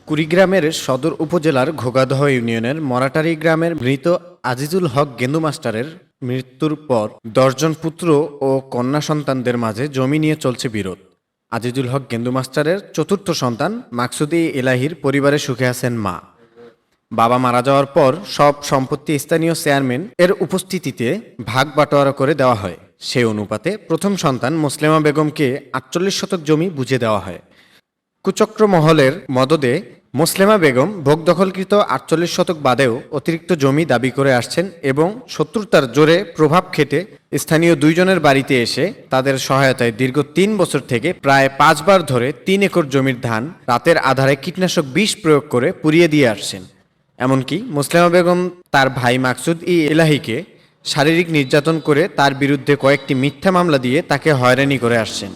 কুড়িগ্রামের সদর উপজেলার ঘোগাদহ ইউনিয়নের মরাটারি গ্রামের মৃত আজিজুল হক গেন্দু মাস্টারের মৃত্যুর পর ১০ জন পুত্র ও কন্যা সন্তানদের মাঝে জমি নিয়ে চলছে বিরোধ। আজিজুল হক গেন্দু মাস্টারের চতুর্থ সন্তান মাকসুদি এলাহির পরিবারে সুখে আছেন মা। বাবা মারা যাওয়ার পর সব সম্পত্তি স্থানীয় চেয়ারম্যান এর উপস্থিতিতে ভাগ বাটোয়ারা করে দেওয়া হয়। সেই অনুপাতে প্রথম সন্তান মুসলেমা বেগমকে ৪৮ শতক জমি বুঝে দেওয়া হয়। কুচক্র মহলের মদদে মুসলেমা বেগম ভোগ দখলকৃত ৪৮ শতক বাদেও অতিরিক্ত জমি দাবি করে আসছেন এবং শত্রুতার জোরে প্রভাব খেটে স্থানীয় দুইজনের বাড়িতে এসে তাদের সহায়তায় দীর্ঘ ৩ বছর থেকে প্রায় ৫ বার ধরে ৩ একর জমির ধান রাতের আধারে কীটনাশক বিষ প্রয়োগ করে পুড়িয়ে দিয়ে আসছেন। এমনকি মুসলেমা বেগম তার ভাই মাকসুদ এলাহিকে শারীরিক নির্যাতন করে তার বিরুদ্ধে কয়েকটি মিথ্যা মামলা দিয়ে তাকে হয়রানি করে আসছেন।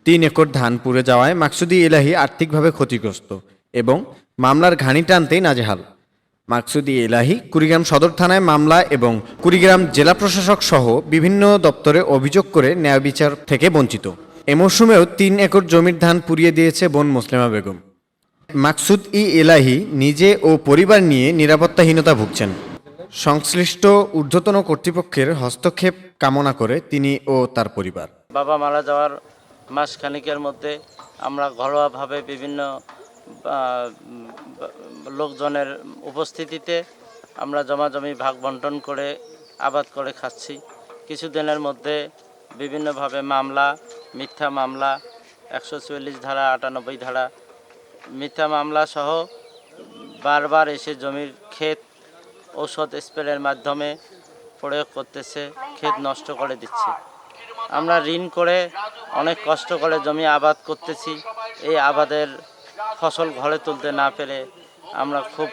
৩ একর ধান পুড়ে যাওয়ায় মাকসুদি এলাহি আর্থিকভাবে ক্ষতিগ্রস্ত এবং মামলার ঘানি টানতেই নাজেহাল। মাকসুদি এলাহি কুড়িগ্রাম সদর থানায় মামলা এবং কুড়িগ্রাম জেলা প্রশাসক সহ বিভিন্ন দপ্তরে অভিযোগ করে ন্যায় বিচার থেকে বঞ্চিত। এ মৌসুমেও ৩ একর জমির ধান পুড়িয়ে দিয়েছে বোন মুসলেমা বেগম। মাকসুদ এলাহি নিজে ও পরিবার নিয়ে নিরাপত্তাহীনতা ভুগছেন। সংশ্লিষ্ট ঊর্ধ্বতন কর্তৃপক্ষের হস্তক্ষেপ কামনা করে তিনি ও তার পরিবার। বাবা মারা যাওয়ার মাসখানেকের মধ্যে আমরা ঘরোয়াভাবে বিভিন্ন লোকজনের উপস্থিতিতে আমরা জমি ভাগ বন্টন করে আবাদ করে খাচ্ছি। কিছুদিনের মধ্যে বিভিন্নভাবে মামলা, মিথ্যা মামলা, ১৪৪ ধারা, ৯৮ ধারা মিথ্যা মামলা সহ বারবার এসে জমির ক্ষেত ঔষধ স্প্রের মাধ্যমে প্রয়োগ করতেছে, ক্ষেত নষ্ট করে দিচ্ছে। আমরা ঋণ করে অনেক কষ্ট করে জমি আবাদ করতেছি। এই আবাদের ফসল ঘরে তুলতে না পেরে আমরা খুব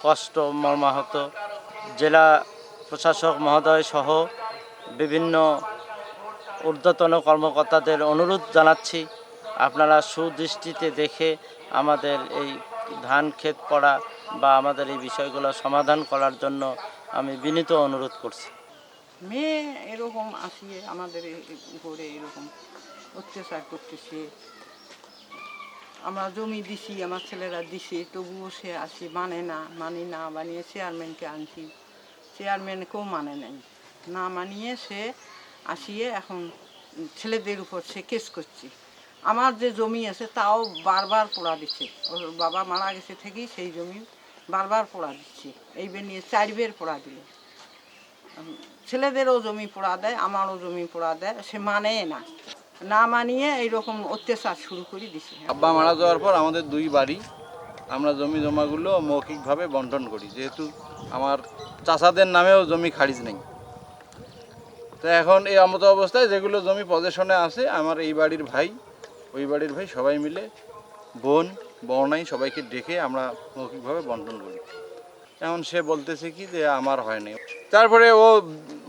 কষ্ট মর্মাহত। জেলা প্রশাসক মহোদয় সহ বিভিন্ন ঊর্ধ্বতন কর্মকর্তাদের অনুরোধ জানাচ্ছি, আপনারা সুদৃষ্টিতে দেখে আমাদের এই ধান ক্ষেত পড়া বা আমাদের এই বিষয়গুলো সমাধান করার জন্য আমি বিনীত অনুরোধ করছি। মেয়ে এরকম আসিয়ে আমাদের উপরে এরকম অত্যাচার করতেছে। আমরা জমি দিছি, আমার ছেলেরা দিছে, তবুও সে আসি মানি না মানিয়ে চেয়ারম্যানকে আনছি, চেয়ারম্যানকেও মানে নেই, না মানিয়ে সে আসিয়ে এখন ছেলেদের উপর সে কেস করছে। আমার যে জমি আছে তাও বারবার পোড়া দিচ্ছে। ওর বাবা মারা গেছে থেকেই সেই জমি বারবার পোড়া দিচ্ছে। এইবার নিয়ে ৪ বের পোড়া দিল। ছেলেদেরও জমি পোড়া দেয়, আমারও জমি পোড়া দেয়, সে মানে না মানিয়ে এইরকম অত্যাচার শুরু করে দিছে। আব্বা মারা যাওয়ার পর আমাদের 2 বাড়ি আমরা জমি জমাগুলো মৌখিকভাবে বন্টন করি, যেহেতু আমার চাচাদের নামেও জমি খারিজ নেই। তো এখন এই আমত অবস্থায় যেগুলো জমি পজেশনে আছে, আমার এই বাড়ির ভাই, ওই বাড়ির ভাই সবাই মিলে বোন বড়নাই সবাইকে ডেকে আমরা মৌখিকভাবে বন্টন করি। এখন সে বলতেছে কি যে আমার হয়নি। তারপরে ও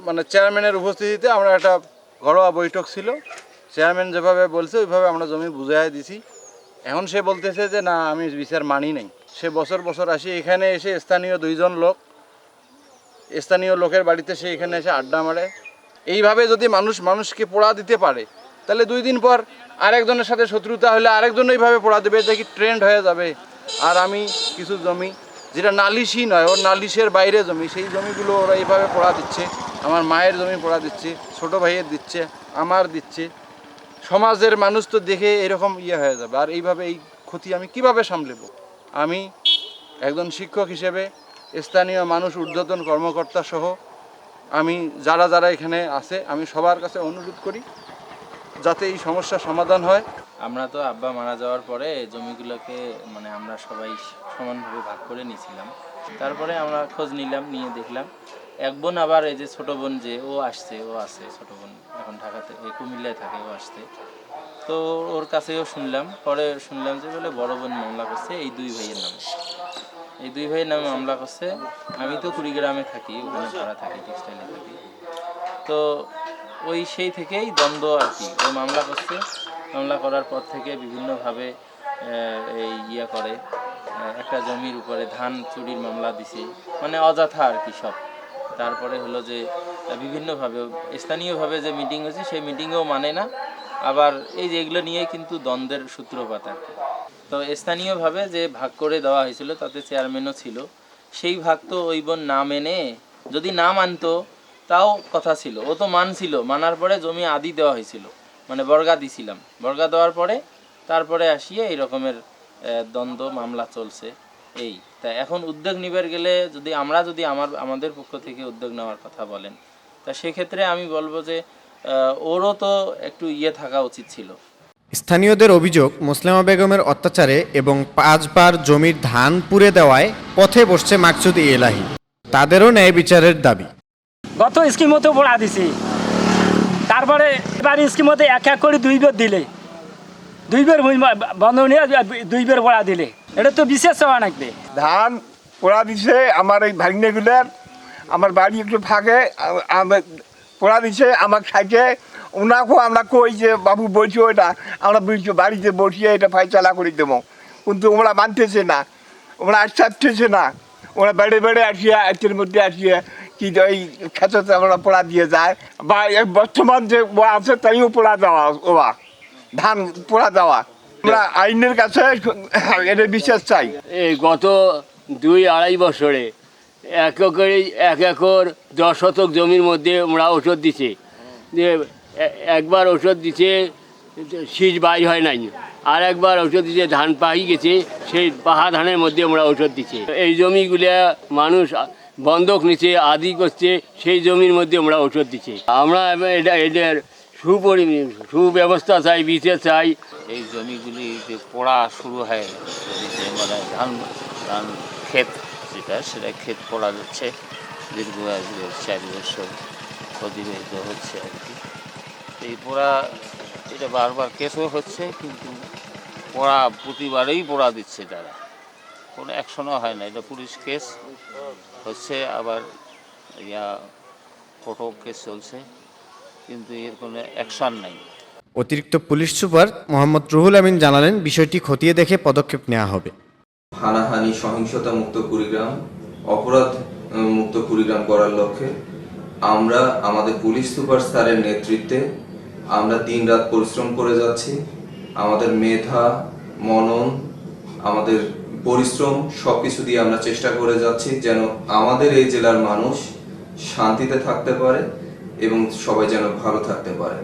মানে চেয়ারম্যানের উপস্থিতিতে আমরা একটা ঘরোয়া বৈঠক ছিল, চেয়ারম্যান যেভাবে বলছে ওইভাবে আমরা জমি বুঝাই দিছি। এখন সে বলতেছে যে না, আমি বিচার মানি নাই। সে বছর বছর আসি এখানে এসে স্থানীয় 2 জন লোক, স্থানীয় লোকের বাড়িতে সে এখানে এসে আড্ডা মারে। এইভাবে যদি মানুষকে পোড়া দিতে পারে, তাহলে 2 দিন পর আরেকজনের সাথে শত্রুতা হলে আরেকজন এইভাবে পোড়া দেবে, এটা কি ট্রেন্ড হয়ে যাবে। আর আমি কিছু জমি যেটা নালিশই নয়, ওর নালিশের বাইরে জমি, সেই জমিগুলো ওরা এইভাবে পোড়া দিচ্ছে। আমার মায়ের জমি পোড়া দিচ্ছে, ছোটো ভাইয়ের দিচ্ছে, আমার দিচ্ছে। সমাজের মানুষ তো দেখে এরকম হয়ে যাবে। আর এইভাবে এই ক্ষতি আমি কিভাবে সামলেব? আমি একজন শিক্ষক হিসেবে স্থানীয় মানুষ, ঊর্ধ্বতন কর্মকর্তা সহ আমি যারা এখানে আছে, আমি সবার কাছে অনুরোধ করি যাতে এই সমস্যার সমাধান হয়। আমরা তো আব্বা মারা যাওয়ার পরে জমিগুলোকে আমরা সবাই সমানভাবে ভাগ করে নিয়েছিলাম। তারপরে আমরা খোঁজ নিয়ে দেখলাম এক বোন, আবার এই যে ছোটো বোন যে ও আছে, ছোটো বোন এখন ঢাকাতে, কুমিল্লায় থাকে, ও আসছে। তো ওর কাছেও পরে শুনলাম যে বলে বড় বোন মামলা করছে এই 2 ভাইয়ের নামে। এই 2 ভাইয়ের নামে মামলা করছে। আমি তো কুড়িগ্রামে থাকি, ওখানে ভাড়া থাকি, টেক্সটাইলে থাকি। তো সেই থেকেই দ্বন্দ্ব আর কি। ও মামলা করছে, মামলা করার পর থেকে বিভিন্নভাবে করে একটা জমির উপরে ধান চুরির মামলা দিছে, অযথা আর কি সব। তারপরে হলো যে বিভিন্নভাবে স্থানীয়ভাবে যে মিটিং হয়েছে সেই মিটিংয়েও মানে না, আবার এই যে এগুলো নিয়ে কিন্তু দ্বন্দ্বের সূত্রপাত আর কি। তো স্থানীয়ভাবে যে ভাগ করে দেওয়া হয়েছিল তাতে চেয়ারম্যানও ছিল, সেই ভাগ তো ওই বোন না মেনে, যদি না মানতো তাও কথা ছিল, ও তো মানছিল, মানার পরে জমি আদি দেওয়া হয়েছিল, মানে বর্গা দিছিলাম, বর্গা দেওয়ার পরে তারপরে আসিয়ে এই রকমের দ্বন্দ্ব মামলা চলছে। এই তা এখন উদ্যোগ নিবার গেলে যদি আমাদের পক্ষ থেকে উদ্যোগ নেওয়ার কথা বলেন, তা সেক্ষেত্রে আমি বলবো যে ওরও তো একটু থাকা উচিত ছিল। স্থানীয়দের অভিযোগ, মুসলিমা বেগমের অত্যাচারে এবং 5 বার জমির ধান পুড়ে দেওয়ায় পথে বসছে মাকসুদ এলাহি। তাদেরও ন্যায় বিচারের দাবি। গত স্কিমতেও পড়া দিছি, তারপরে এবার স্কিমতে এক এক করে 2 বার দিলে, 2 বার বন্ধ নিয়ে 2 বার পড়া দিলে, এটা তো বিশেষ হওয়া লাগবে। ধান পোড়া দিছে আমার এই ভাগ্নেগুলোর, আমার বাড়ি একটু ফাঁকে পোড়া দিছে আমার সাইকে। ওনাকেও আমরা কই যে বাবু বলছি ওইটা আমরা বলছি বাড়িতে বসিয়ে এটা ফাইচালা করে দেবো, কিন্তু ওরা মানতেছে না, ওরা আসতেছে না। ওরা বেড়ে বেড়ে আসিয়া এর মধ্যে আসিয়া কি ওই খেতে আমরা পোড়া দিয়ে যায়, বা বর্তমান যে আছে তাইও পোড়া দেওয়া, ওরা ধান পোড়া দেওয়া। আমরা আইনের কাছে এটা বিশ্বাস চাই। এই গত 2-2.5 বছরে এক একর 10 শতক জমির মধ্যে আমরা ওষুধ দিছে, যে একবার ওষুধ দিছে শীষ বাইর হয় নাই, আর একবার ওষুধ দিছে ধান পাহি গেছে, সেই পাহা ধানের মধ্যে আমরা ওষুধ দিছে। এই জমিগুলা মানুষ বন্ধক নিচ্ছে, আদি করছে, সেই জমির মধ্যে আমরা ওষুধ দিছি। আমরা এদের সুব্যবস্থা চাই, বিচার চাই। এই জমিগুলি যে পড়া শুরু হয়, মানে ধান ক্ষেত সেটা ক্ষেত পড়া যাচ্ছে দীর্ঘ 4 বছর অতিবাহিত হচ্ছে আর কি। এই পোড়া এটা বারবার কেসও হচ্ছে, কিন্তু পোড়া প্রতিবারেই পোড়া দিচ্ছে তারা, কোনো অ্যাকশনও হয় না। এটা পুলিশ কেস হচ্ছে, আবার কোর্টও কেস চলছে, কিন্তু এর কোনো অ্যাকশন নাই। অতিরিক্ত পুলিশ সুপার মোহাম্মদ রুহুল আমিন জানালেন, বিষয়টি খতিয়ে দেখে পদক্ষেপ নেওয়া হবে। হানাহানি, সহিংসতা মুক্ত কুড়িগ্রাম, অপরাধ মুক্ত কুড়িগ্রাম করার লক্ষ্যে আমরা আমাদের পুলিশ সুপার স্যারের নেতৃত্বে আমরা দিনরাত পরিশ্রম করে যাচ্ছি। আমাদের মেধা, মনন, আমাদের পরিশ্রম সবকিছু দিয়ে আমরা চেষ্টা করে যাচ্ছি যেন আমাদের এই জেলার মানুষ শান্তিতে থাকতে পারে এবং সবাই যেন ভালো থাকতে পারে।